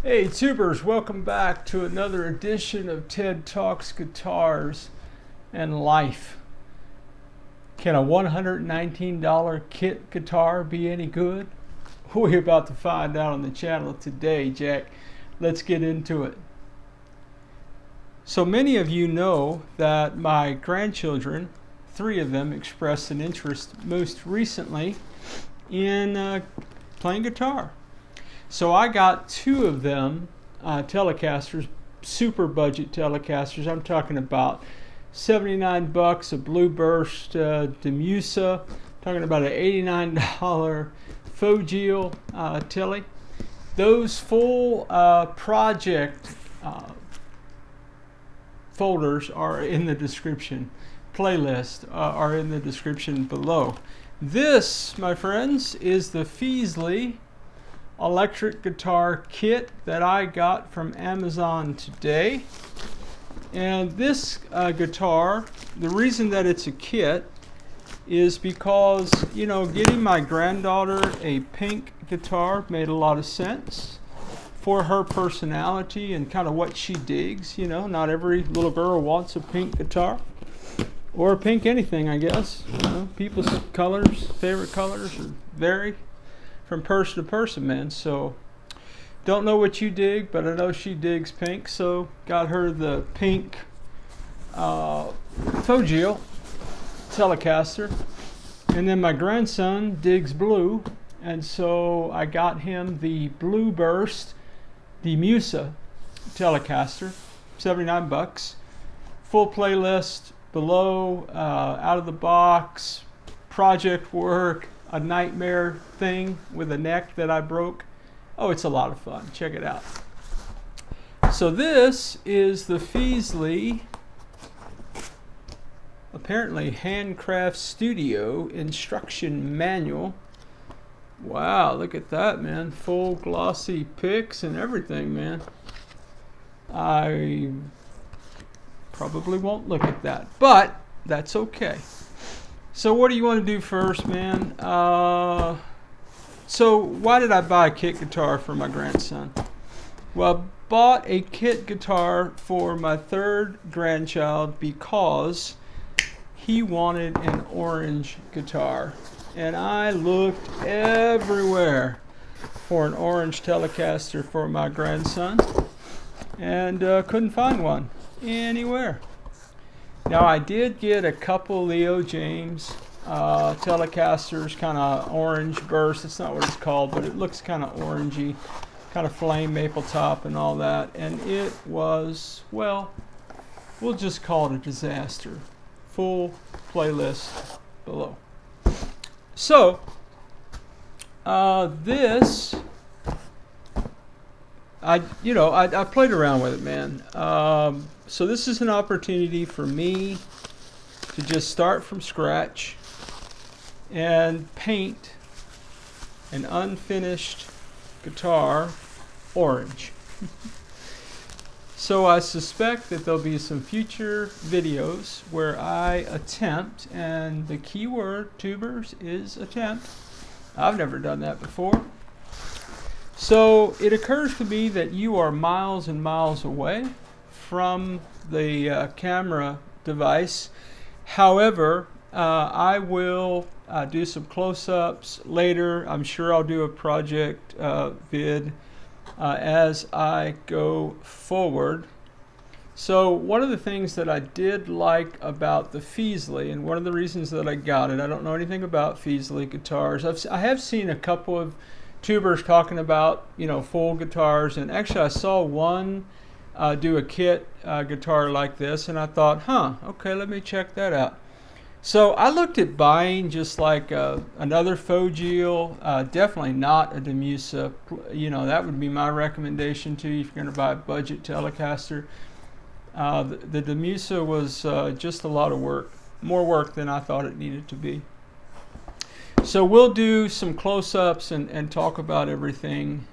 Hey tubers, welcome back to another edition of Ted Talks Guitars and Life. Can a $119 kit guitar be any good? We're about to find out on the channel today, Jack. Let's get into it. So many of you know that my grandchildren, 3 of them, expressed an interest most recently in playing guitar. So I got 2 of them Telecasters, super budget Telecasters. I'm talking about $79 a Blue Burst Demusea. Talking about an $89 Fojill Tele. Those full project folders are in the description. Playlist are in the description below. This, my friends, is the Fesley electric guitar kit that I got from Amazon today. And this guitar, the reason that it's a kit is because, you know, getting my granddaughter a pink guitar made a lot of sense for her personality and kind of what she digs. You know, not every little girl wants a pink guitar or a pink anything, I guess. You know, people's favorite colors vary from person to person, man. So don't know what you dig, but I know she digs pink, so got her the pink Fojill Telecaster. And then my grandson digs blue, and so I got him the Blue Burst Demusea Telecaster, $79. Full playlist below, out of the box, project work, a nightmare thing with a neck that I broke. Oh, it's a lot of fun. Check it out. So this is the Fesley, apparently Handcraft Studio instruction manual. Wow, look at that, man. Full glossy pics and everything, man. I probably won't look at that, but that's okay. So what do you want to do first, man? So why did I buy a kit guitar for my grandson? Well, I bought a kit guitar for my 3rd grandchild because he wanted an orange guitar. And I looked everywhere for an orange Telecaster for my grandson and couldn't find one anywhere. Now I did get a couple Leo James Telecasters, kind of orange burst. It's not what it's called, but it looks kind of orangey, kind of flame maple top and all that. And it was, well, we'll just call it a disaster. Full playlist below. So this, I played around with it, man. So this is an opportunity for me to just start from scratch and paint an unfinished guitar orange. So I suspect that there'll be some future videos where I attempt, and the key word, tubers, is attempt. I've never done that before. So it occurs to me that you are miles and miles away from the camera device. However, I will do some close-ups later. I'm sure I'll do a project vid as I go forward. So one of the things that I did like about the Fesley, and one of the reasons that I got it, I don't know anything about Fesley guitars. I have seen a couple of tubers talking about, you know, full guitars, and actually I saw one do a kit guitar like this, and I thought, okay, let me check that out. So I looked at buying just like another Fojill, definitely not a Demusea. You know, that would be my recommendation to you if you're going to buy a budget Telecaster. The Demusea was just a lot of work, more work than I thought it needed to be. So we'll do some close-ups and talk about everything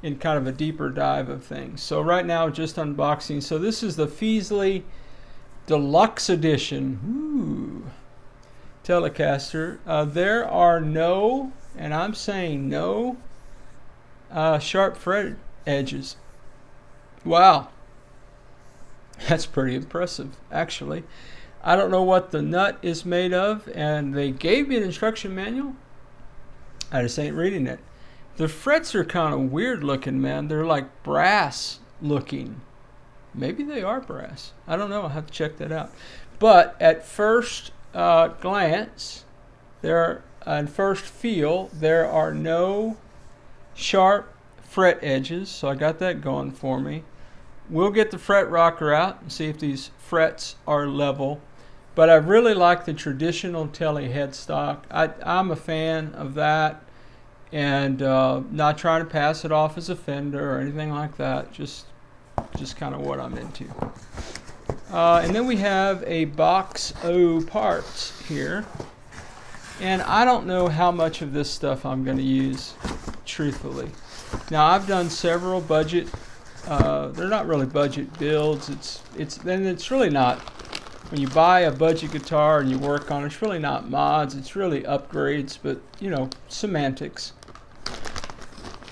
in kind of a deeper dive of things. So right now, just unboxing. So this is the Fesley Deluxe Edition Telecaster. There are no, and I'm saying no, sharp fret edges. Wow, that's pretty impressive, actually. I don't know what the nut is made of, and they gave me an instruction manual. I just ain't reading it. The frets are kind of weird looking, man. They're like brass looking. Maybe they are brass. I don't know. I'll have to check that out. But at first glance, and first feel, there are no sharp fret edges. So I got that going for me. We'll get the fret rocker out and see if these frets are level. But I really like the traditional Tele headstock. I'm a fan of that, and not trying to pass it off as a Fender or anything like that. Just kind of what I'm into. And then we have a box O parts here. And I don't know how much of this stuff I'm going to use, truthfully. Now, I've done several budget, they're not really budget builds. It's really not. When you buy a budget guitar and you work on it, it's really not mods. It's really upgrades, but, you know, semantics.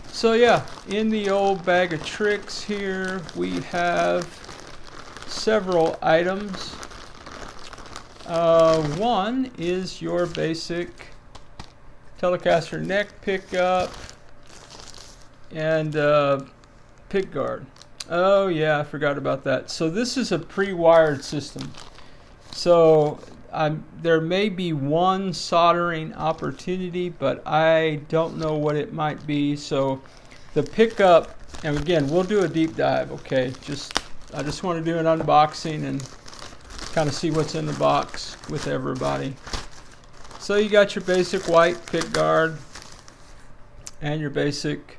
So yeah, in the old bag of tricks here, we have several items. One is your basic Telecaster neck pickup and pick guard. Oh yeah, I forgot about that. So this is a pre-wired system. So there may be one soldering opportunity, but I don't know what it might be. So the pickup, and again, we'll do a deep dive, okay? I just want to do an unboxing and kind of see what's in the box with everybody. So you got your basic white pick guard and your basic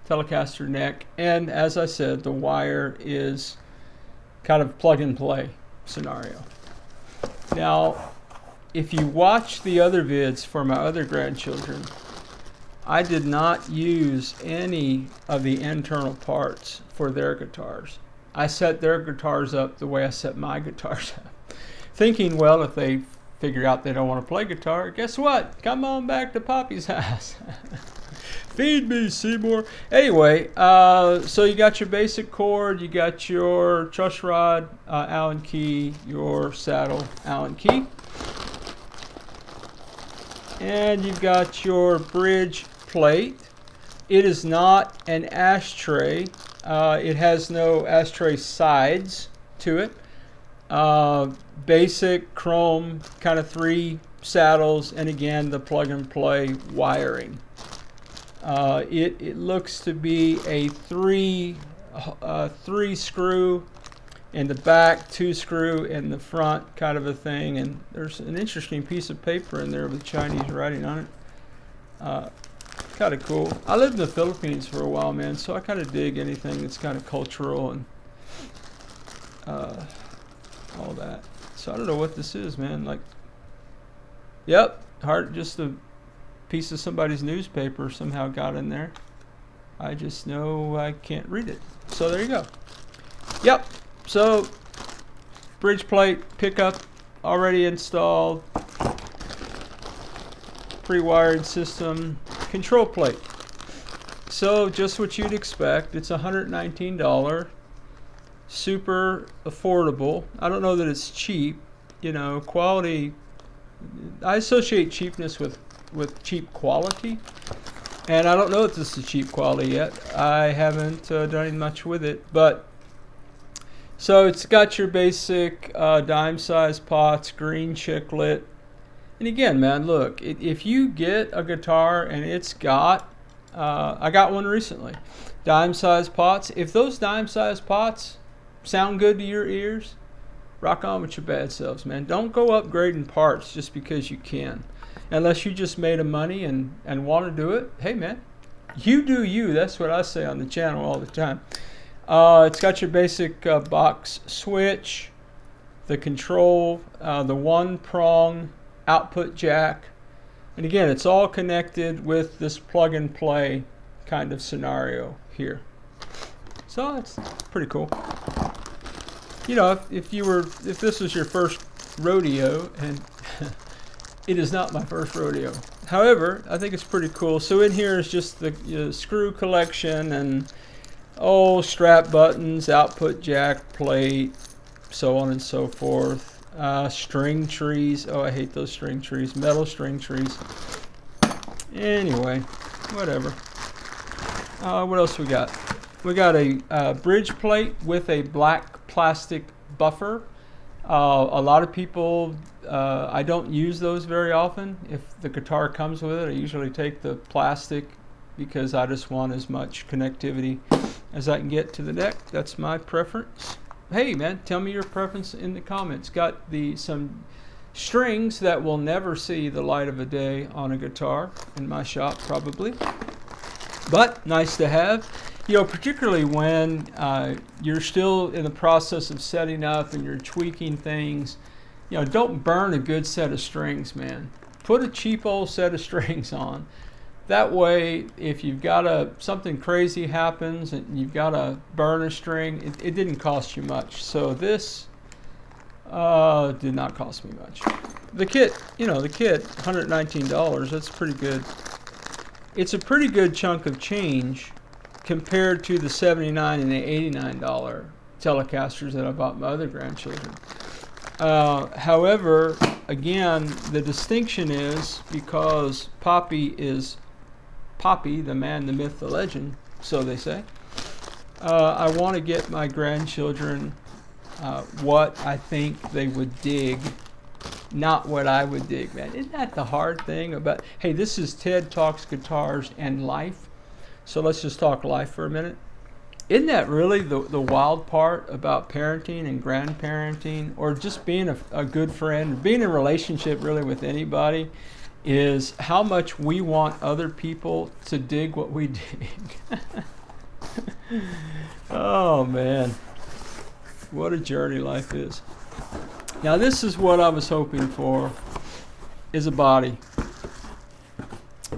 Telecaster neck. And as I said, the wire is kind of plug and play scenario. Now, if you watch the other vids for my other grandchildren, I did not use any of the internal parts for their guitars. I set their guitars up the way I set my guitars up. Thinking, well, if they figure out they don't want to play guitar, guess what? Come on back to Poppy's house. Feed me, Seymour. Anyway, so you got your basic cord, you got your truss rod Allen key, your saddle Allen key, and you've got your bridge plate. It is not an ashtray. It has no ashtray sides to it. Basic chrome, kind of 3 saddles, and again the plug and play wiring. It looks to be a 3 screw in the back, 2 screw in the front, kind of a thing. And there's an interesting piece of paper in there with Chinese writing on it. Kind of cool. I lived in the Philippines for a while, man, so I kind of dig anything that's kind of cultural and all that. So I don't know what this is, man. Like, yep, just a piece of somebody's newspaper somehow got in there. I just know I can't read it. So there you go. Yep. So bridge plate pickup already installed. Pre-wired system. Control plate. So just what you'd expect. It's $119. Super affordable. I don't know that it's cheap. You know, quality. I associate cheapness with cheap quality, and I don't know if this is cheap quality yet. I haven't done much with it, but so it's got your basic dime size pots, green chiclet, and again, man, look, if you get a guitar and it's got I got one recently, dime size pots. If those dime size pots sound good to your ears, rock on with your bad selves, man. Don't go upgrading parts just because you can. Unless you just made a money and want to do it, hey man, you do you. That's what I say on the channel all the time. It's got your basic box switch, the control, the 1-prong output jack, and again, it's all connected with this plug and play kind of scenario here. So it's pretty cool. You know, if this was your first rodeo, and it is not my first rodeo. However, I think it's pretty cool. So in here is just the screw collection and strap buttons, output jack plate, so on and so forth. String trees. Oh, I hate those string trees. Metal string trees. Anyway, whatever. What else we got? We got a bridge plate with a black plastic buffer. A lot of people, I don't use those very often. If the guitar comes with it, I usually take the plastic because I just want as much connectivity as I can get to the neck. That's my preference. Hey man, tell me your preference in the comments. Got some strings that will never see the light of a day on a guitar in my shop probably, but nice to have. You know, particularly when you're still in the process of setting up and you're tweaking things. You know, don't burn a good set of strings, man. Put a cheap old set of strings on. That way, if you've got something crazy happens and you've got to burn a string, it didn't cost you much. So this did not cost me much. The kit, $119. That's pretty good. It's a pretty good chunk of change compared to the $79 and the $89 Telecasters that I bought my other grandchildren. However, again, the distinction is because Poppy is Poppy, the man, the myth, the legend, so they say. I want to get my grandchildren what I think they would dig, not what I would dig, man. Isn't that the hard thing about, hey, this is Ted Talks Guitars and Life. So let's just talk life for a minute. Isn't that really the wild part about parenting and grandparenting, or just being a good friend, being in a relationship really with anybody, is how much we want other people to dig what we dig. Oh man, what a journey life is. Now this is what I was hoping for, is a body.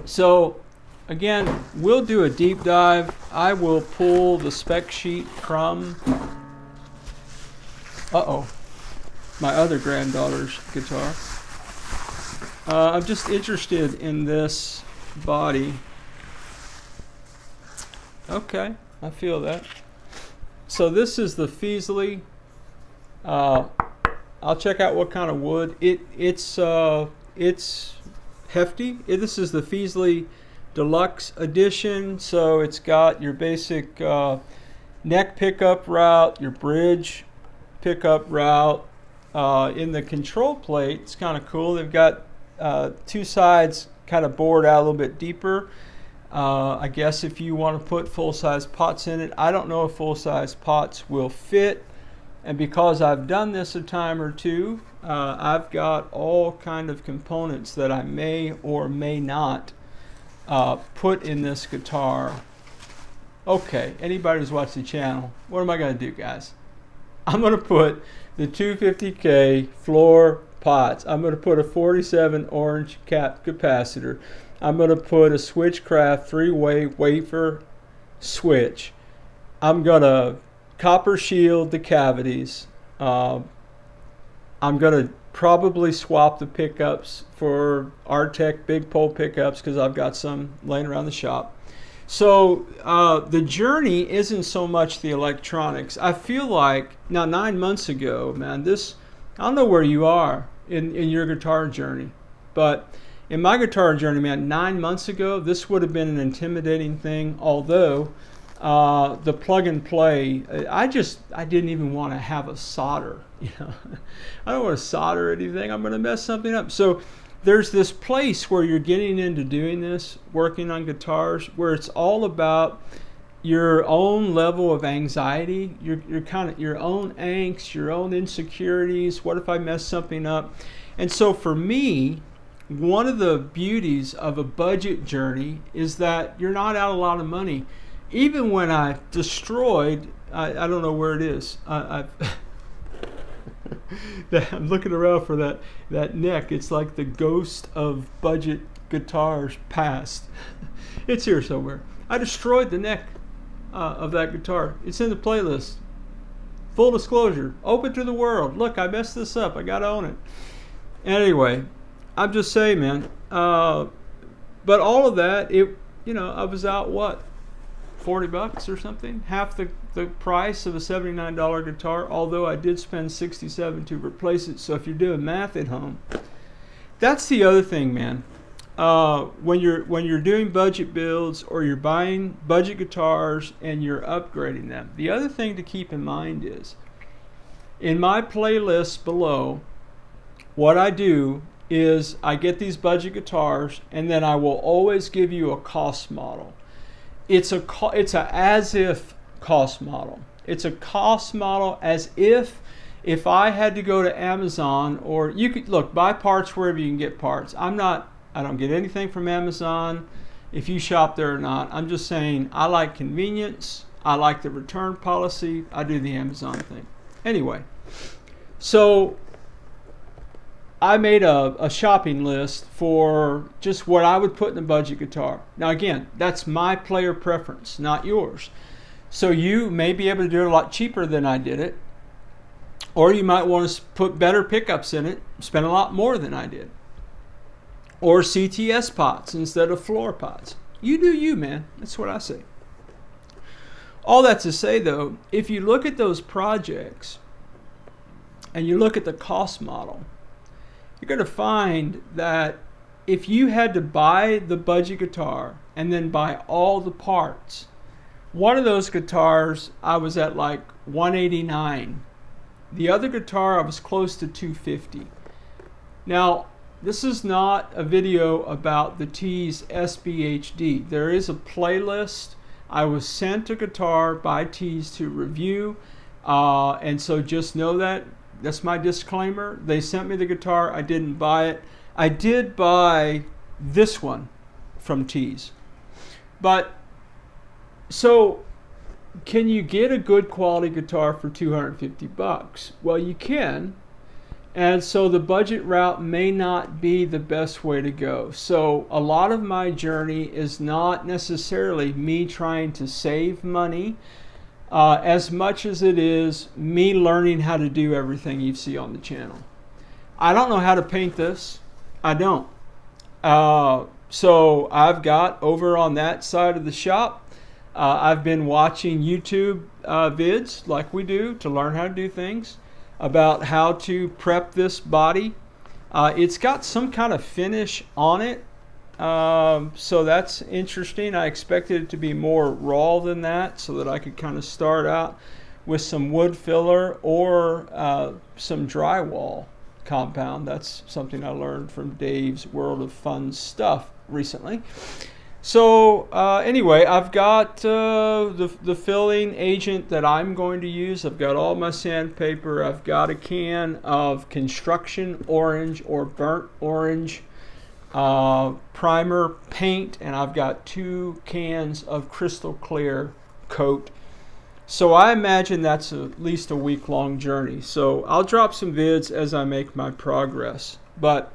So again, we'll do a deep dive. I will pull the spec sheet from my other granddaughter's guitar. I'm just interested in this body. Okay, I feel that. So this is the Fesley. I'll check out what kind of wood. It's hefty. This is the Fesley Deluxe Edition. So it's got your basic neck pickup route, your bridge pickup route. In the control plate, it's kind of cool. They've got two sides kind of bored out a little bit deeper. I guess if you want to put full-size pots in it. I don't know if full-size pots will fit. And because I've done this a time or two, I've got all kind of components that I may or may not put in this guitar. Okay, anybody who's watched the channel, what am I going to do, guys? I'm going to put the 250K floor pots. I'm going to put a 47 orange cap capacitor. I'm going to put a Switchcraft 3-way wafer switch. I'm going to copper shield the cavities. I'm going to probably swap the pickups for Artec big pole pickups because I've got some laying around the shop. So the journey isn't so much the electronics. I feel like, now 9 months ago, man, I don't know where you are in your guitar journey, but in my guitar journey, man, 9 months ago, this would have been an intimidating thing, although the plug and play, I didn't even want to have a solder. I don't want to solder anything. I'm going to mess something up. So there's this place where you're getting into doing this, working on guitars, where it's all about your own level of anxiety, your kind of your own angst, your own insecurities. What if I mess something up? And so for me, one of the beauties of a budget journey is that you're not out a lot of money. Even when I destroyed, I don't know where it is. I'm looking around for that neck. It's like the ghost of budget guitars past. It's here somewhere. I destroyed the neck of that guitar. It's in the playlist. Full disclosure. Open to the world. Look, I messed this up. I gotta own it. Anyway, I'm just saying, man. But all of that, I was out what, $40 or something, half the price of a $79 guitar, although I did spend $67 to replace it. So if you're doing math at home, that's the other thing, man. When you're doing budget builds or you're buying budget guitars and you're upgrading them, the other thing to keep in mind is, in my playlist below, what I do is I get these budget guitars and then I will always give you a cost model. It's a as if cost model. It's a cost model as if I had to go to Amazon, or you could look, buy parts wherever you can get parts. I don't get anything from Amazon if you shop there or not. I'm just saying I like convenience. I like the return policy. I do the Amazon thing. Anyway, so I made a shopping list for just what I would put in a budget guitar. Now again, that's my player preference, not yours. So you may be able to do it a lot cheaper than I did it, or you might want to put better pickups in it, spend a lot more than I did. Or CTS pots instead of floor pots. You do you, man. That's what I say. All that to say though, if you look at those projects and you look at the cost model, you're going to find that if you had to buy the budget guitar and then buy all the parts, one of those guitars I was at like $189. The other guitar I was close to $250. Now, this is not a video about the Tease SBHD. There is a playlist. I was sent a guitar by Tease to review, and so just know that. That's my disclaimer. They sent me the guitar. I didn't buy it. I did buy this one from Tease. But, so, can you get a good quality guitar for $250? Well, you can. And so the budget route may not be the best way to go. So a lot of my journey is not necessarily me trying to save money as much as it is me learning how to do everything you see on the channel. I don't know how to paint this. I don't. So I've got over on that side of the shop, I've been watching YouTube vids like we do to learn how to do things, about how to prep this body. It's got some kind of finish on it, so that's interesting. I expected it to be more raw than that so that I could kind of start out with some wood filler or some drywall compound. That's something I learned from Dave's World of Fun Stuff recently. So anyway, I've got the filling agent that I'm going to use. I've got all my sandpaper. I've got a can of construction orange or burnt orange primer paint, and I've got 2 cans of crystal clear coat. So I imagine that's at least a week-long journey. So I'll drop some vids as I make my progress. But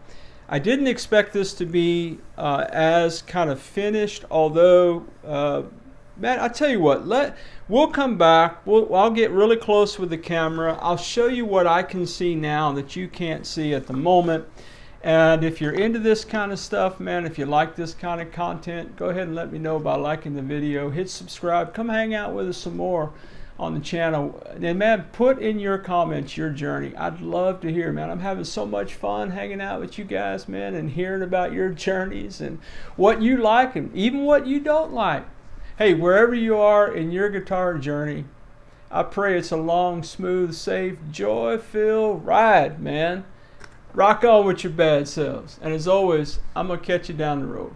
I didn't expect this to be as kind of finished, although, man, I tell you what, we'll come back. I'll get really close with the camera. I'll show you what I can see now that you can't see at the moment. And if you're into this kind of stuff, man, if you like this kind of content, go ahead and let me know by liking the video. Hit subscribe. Come hang out with us some more on the channel. And man, put in your comments your journey. I'd love to hear, man. I'm having so much fun hanging out with you guys, man, and hearing about your journeys and what you like and even what you don't like. Hey, wherever you are in your guitar journey, I pray it's a long, smooth, safe, joy-filled ride, man. Rock on with your bad selves. And as always, I'm going to catch you down the road.